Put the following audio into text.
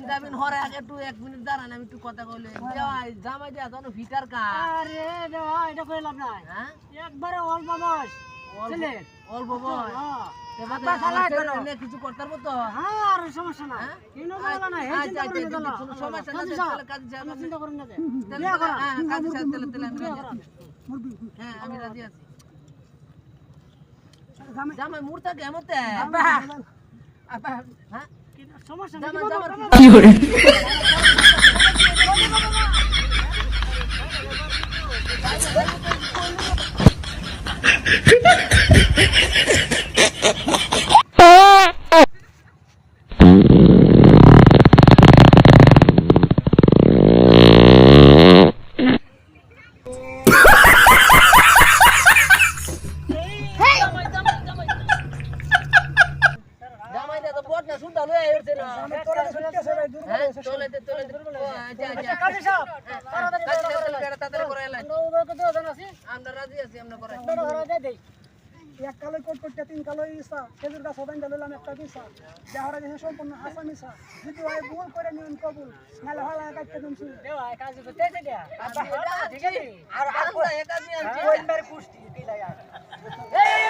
কাবিন হরে আগে একটু 1 মিনিট দাঁড়ান আমি একটু কথা কইলে ভাই জামাই দিয়া তো ফিটার কা আরে দেওয়া এটা কই লাভ নাই হ্যাঁ একবারে অল্প বয়স ছেলে অল্প বয়স হ্যাঁ এবারে চালাই করো কিছু করতে পারবো তো হ্যাঁ আর সমস্যা না কিনো বলা না এই চিন্তা করেন না কোনো সমস্যা না কাজ যাবে চিন্তা করেন না বিয়া করা হ্যাঁ কাজ তেলে আমি রাজি আছি হ্যাঁ আমি রাজি আছি জামাই মুরতা কেমতে আব্বা আপা হ্যাঁ সমস্যা না কি করে জামাই দা তো বট না শুনতা লয়ে আইছে না তোলে আচ্ছা কাজী সাহেব তাড়াতাড়ি করে এলাই আমরা রাজি আছি আমরা করে এক কালো কোট করতে 3 কালো ইসা খেজুর গাছ হবেন দিলাম একটা দিসা যাহারা দেশে সম্পূর্ণ আসামিসা যদি ওই ভুল করে নিন কবুল নালে হলা কাটতে দিন শুরু দেওয়া কাজ করতে দেয়া ঠিক আছে আর আমরা একাজি আনছি ওইবার কুষ্টি দিলা এই